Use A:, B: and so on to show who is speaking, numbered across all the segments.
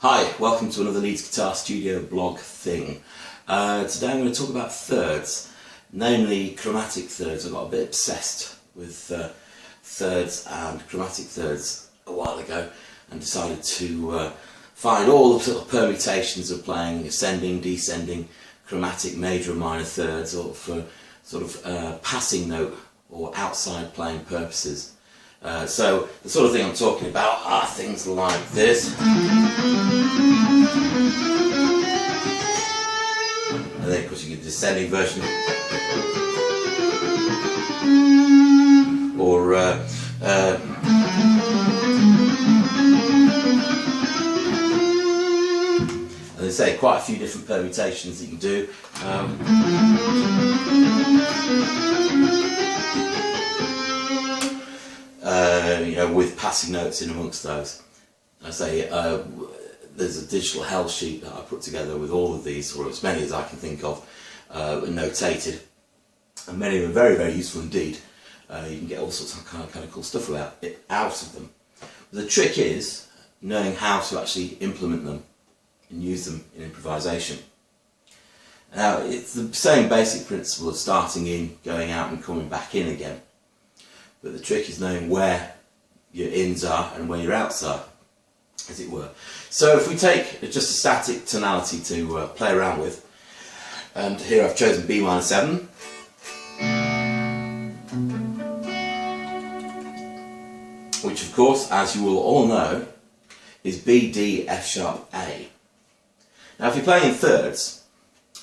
A: Hi, welcome to another Leeds Guitar Studio blog thing. Today I'm going to talk about thirds, namely chromatic thirds. I got a bit obsessed with thirds and chromatic thirds a while ago and decided to find all the sort of permutations of playing ascending, descending, chromatic major and minor thirds, or for sort of passing note or outside playing purposes. So the sort of thing I'm talking about are things like this, and then of course you get the descending version, or as I say, quite a few different permutations that you can do. With passing notes in amongst those. I say there's a digital hell sheet that I put together with all of these, or as many as I can think of, notated, and many of them are very, very useful indeed. You can get all sorts of kind of cool stuff out of them. But the trick is knowing how to actually implement them and use them in improvisation. Now, it's the same basic principle of starting in, going out and coming back in again. But the trick is knowing where your ins are and where your outs are, as it were. So if we take just a static tonality to play around with, and here I've chosen B minor 7, which of course, as you will all know, is B, D, F sharp, A. Now if you're playing in thirds,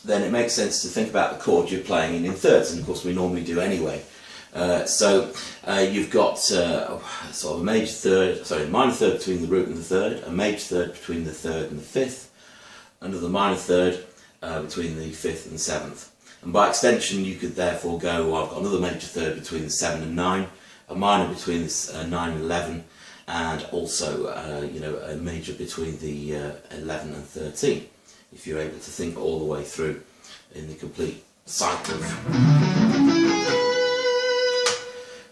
A: then it makes sense to think about the chord you're playing in thirds, and of course we normally do anyway. You've got sort of a major third, sorry, minor third between the root and the third, a major third between the third and the fifth, another minor third between the fifth and the seventh. And by extension you could therefore go, well, I've got another major third between the 7 and 9, a minor between the 9 and 11, and also a major between the 11 and 13, if you're able to think all the way through in the complete cycle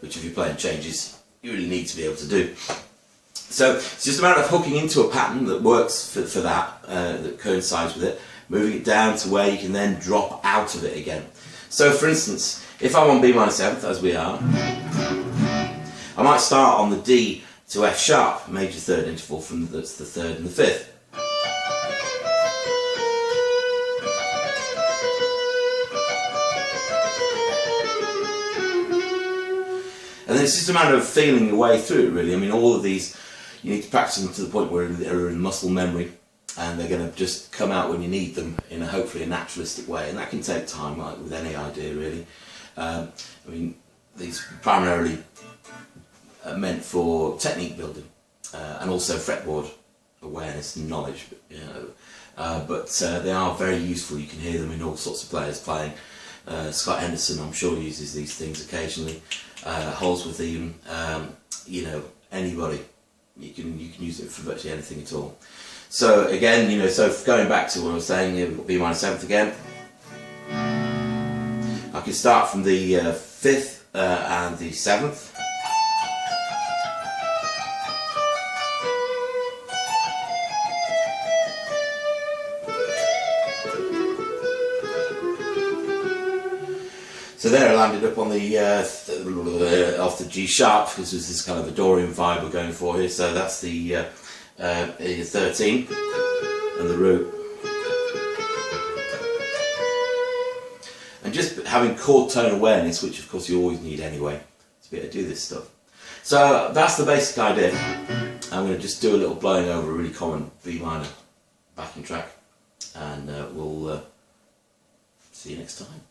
A: which if you're playing changes you really need to be able to do. So it's just a matter of hooking into a pattern that works for that, that coincides with it, moving it down to where you can then drop out of it again. So for instance, if I'm on B minor 7th, as we are, I might start on the D to F sharp, major third interval from that's the 3rd and the 5th. And then it's just a matter of feeling your way through it, really. I mean, all of these, you need to practice them to the point where they're in muscle memory, and they're going to just come out when you need them in hopefully a naturalistic way, and that can take time, like with any idea, really. I mean, these are primarily meant for technique building, and also fretboard awareness and knowledge, but they are very useful. You can hear them in all sorts of players playing. Scott Henderson, I'm sure, uses these things occasionally. Holsworth even, anybody, you can use it for virtually anything at all. So again, so going back to what I was saying, we've got B minor 7th again. I can start from the 5th and the 7th. So there I landed up on the off the G sharp, because there's this kind of a Dorian vibe we're going for here. So that's the 13 and the root, and just having chord tone awareness, which of course you always need anyway to be able to do this stuff. So that's the basic idea. I'm going to just do a little blowing over a really common B minor backing track, and we'll see you next time.